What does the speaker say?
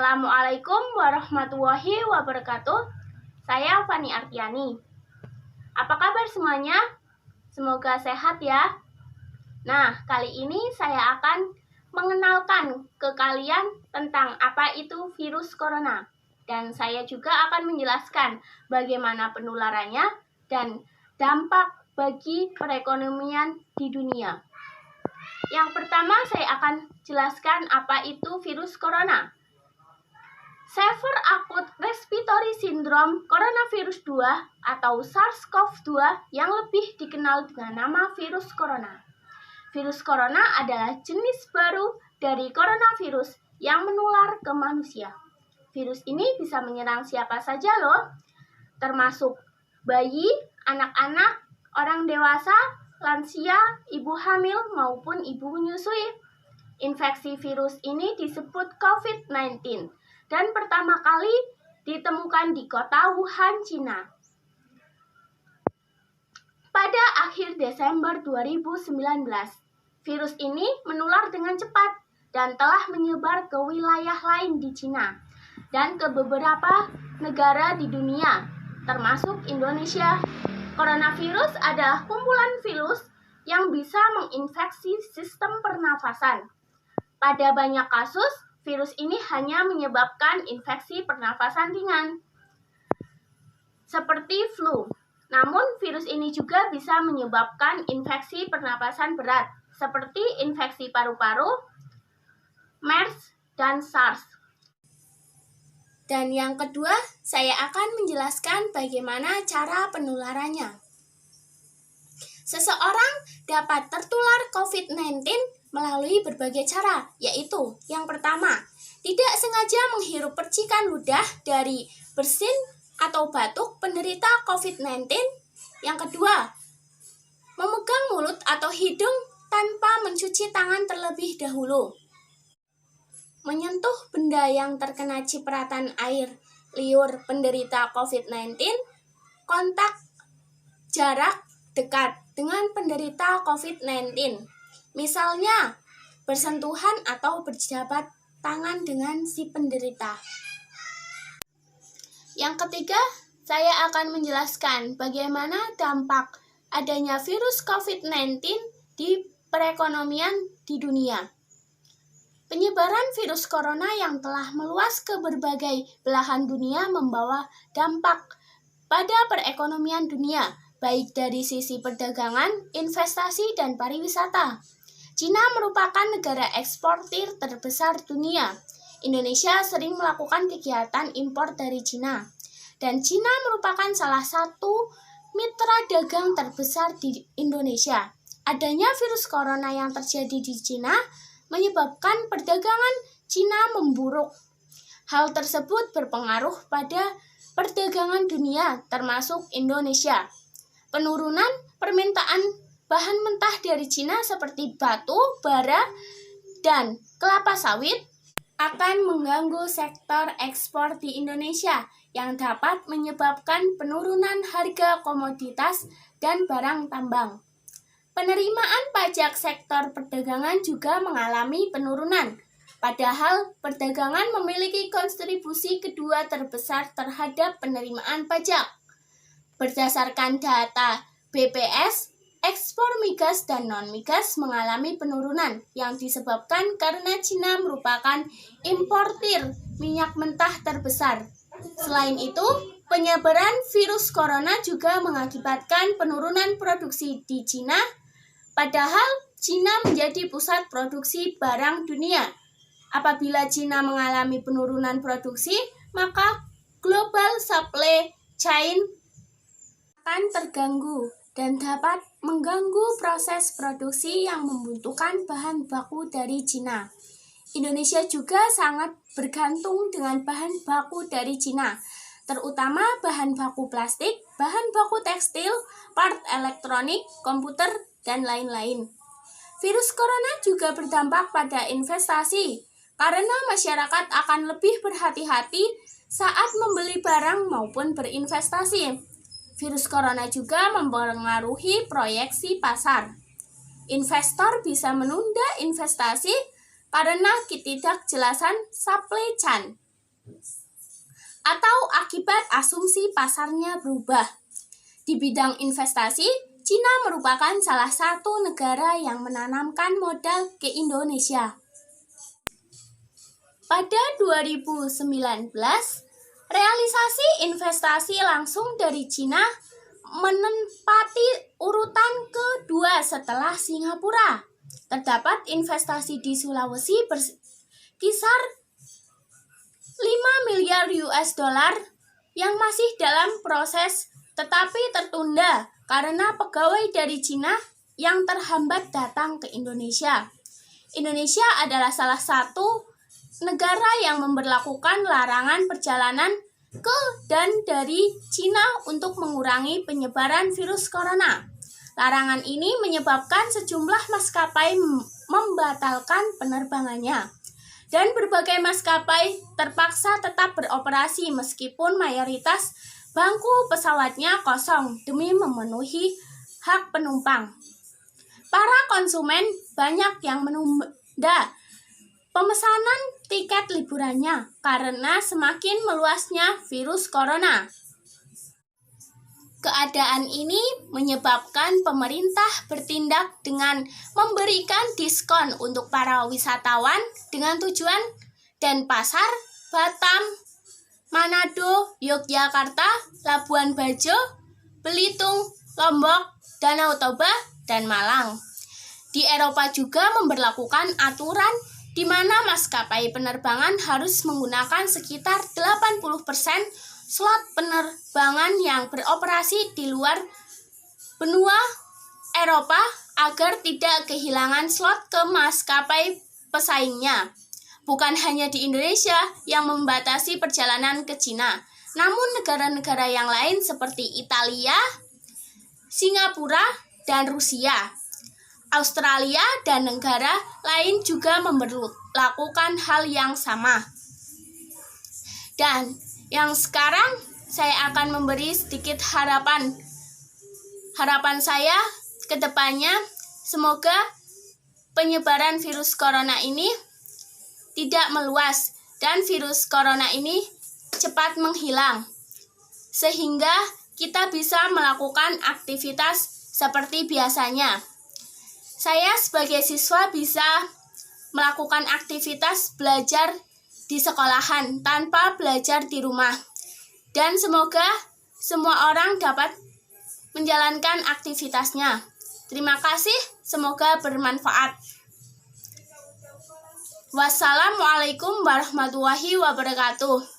Assalamualaikum warahmatullahi wabarakatuh. Saya Fani Artiani. Apa kabar semuanya? Semoga sehat ya. Nah, kali ini saya akan mengenalkan ke kalian tentang apa itu virus corona. Dan saya juga akan menjelaskan bagaimana penularannya dan dampak bagi perekonomian di dunia. Yang pertama, saya akan jelaskan apa itu virus corona. Severe Acute Respiratory Syndrome Coronavirus 2 atau SARS-CoV-2 yang lebih dikenal dengan nama virus corona. Virus corona adalah jenis baru dari coronavirus yang menular ke manusia. Virus ini bisa menyerang siapa saja loh, termasuk bayi, anak-anak, orang dewasa, lansia, ibu hamil, maupun ibu menyusui. Infeksi virus ini disebut COVID-19 dan pertama kali ditemukan di kota Wuhan, Cina pada akhir Desember 2019. Virus ini menular dengan cepat dan telah menyebar ke wilayah lain di Cina dan ke beberapa negara di dunia, termasuk Indonesia. Coronavirus adalah kumpulan virus yang bisa menginfeksi sistem pernafasan. Pada banyak kasus, virus ini hanya menyebabkan infeksi pernafasan ringan, seperti flu. Namun, virus ini juga bisa menyebabkan infeksi pernapasan berat, seperti infeksi paru-paru, MERS, dan SARS. Dan yang kedua, saya akan menjelaskan bagaimana cara penularannya. Seseorang dapat tertular COVID-19 melalui berbagai cara, yaitu yang pertama, tidak sengaja menghirup percikan ludah dari bersin atau batuk penderita COVID-19. Yang kedua, memegang mulut atau hidung tanpa mencuci tangan terlebih dahulu. Menyentuh benda yang terkena cipratan air liur penderita COVID-19, kontak jarak dekat dengan penderita COVID-19. Misalnya, bersentuhan atau berjabat tangan dengan si penderita. Yang ketiga, saya akan menjelaskan bagaimana dampak adanya virus COVID-19 di perekonomian di dunia. Penyebaran virus corona yang telah meluas ke berbagai belahan dunia membawa dampak pada perekonomian dunia, baik dari sisi perdagangan, investasi, dan pariwisata. Cina merupakan negara eksportir terbesar dunia. Indonesia sering melakukan kegiatan impor dari Cina. Dan Cina merupakan salah satu mitra dagang terbesar di Indonesia. Adanya virus corona yang terjadi di Cina menyebabkan perdagangan Cina memburuk. Hal tersebut berpengaruh pada perdagangan dunia, termasuk Indonesia. Penurunan permintaan bahan mentah dari Cina seperti batu, bara, dan kelapa sawit akan mengganggu sektor ekspor di Indonesia yang dapat menyebabkan penurunan harga komoditas dan barang tambang. Penerimaan pajak sektor perdagangan juga mengalami penurunan, padahal perdagangan memiliki kontribusi kedua terbesar terhadap penerimaan pajak. Berdasarkan data BPS, ekspor migas dan non-migas mengalami penurunan yang disebabkan karena Cina merupakan importir minyak mentah terbesar. Selain itu, penyebaran virus corona juga mengakibatkan penurunan produksi di Cina, padahal Cina menjadi pusat produksi barang dunia. Apabila Cina mengalami penurunan produksi, maka global supply chain akan terganggu dan dapat mengganggu proses produksi yang membutuhkan bahan baku dari Cina. Indonesia juga sangat bergantung dengan bahan baku dari Cina, terutama bahan baku plastik, bahan baku tekstil, part elektronik, komputer, dan lain-lain. Virus corona juga berdampak pada investasi, karena masyarakat akan lebih berhati-hati saat membeli barang maupun berinvestasi. Virus corona juga mempengaruhi proyeksi pasar. Investor bisa menunda investasi karena ketidakjelasan supply chain. atau akibat asumsi pasarnya berubah. Di bidang investasi, Cina merupakan salah satu negara yang menanamkan modal ke Indonesia. Pada 2019, realisasi investasi langsung dari Cina menempati urutan kedua setelah Singapura. Terdapat investasi di Sulawesi berkisar 5 miliar US dollar yang masih dalam proses tetapi tertunda karena pegawai dari Cina yang terhambat datang ke Indonesia. Indonesia adalah salah satu negara yang memberlakukan larangan perjalanan ke dan dari Cina untuk mengurangi penyebaran virus corona. Larangan ini menyebabkan sejumlah maskapai membatalkan penerbangannya. Dan berbagai maskapai terpaksa tetap beroperasi meskipun mayoritas bangku pesawatnya kosong demi memenuhi hak penumpang. Para konsumen banyak yang menunda pemesanan tiket liburannya karena semakin meluasnya virus corona. Keadaan ini menyebabkan pemerintah bertindak dengan memberikan diskon untuk para wisatawan dengan tujuan Denpasar, Batam, Manado, Yogyakarta, Labuan Bajo, Belitung, Lombok, Danau Toba, dan Malang. Di Eropa juga memberlakukan aturan di mana maskapai penerbangan harus menggunakan sekitar 80% slot penerbangan yang beroperasi di luar benua Eropa agar tidak kehilangan slot ke maskapai pesaingnya. Bukan hanya di Indonesia yang membatasi perjalanan ke Cina, namun negara-negara yang lain seperti Italia, Singapura, dan Rusia, Australia, dan negara lain juga memberlakukan hal yang sama. Dan yang sekarang saya akan memberi sedikit harapan. Harapan saya ke depannya semoga penyebaran virus corona ini tidak meluas dan virus corona ini cepat menghilang sehingga kita bisa melakukan aktivitas seperti biasanya. Saya sebagai siswa bisa melakukan aktivitas belajar di sekolahan tanpa belajar di rumah. Dan semoga semua orang dapat menjalankan aktivitasnya. Terima kasih, semoga bermanfaat. Wassalamualaikum warahmatullahi wabarakatuh.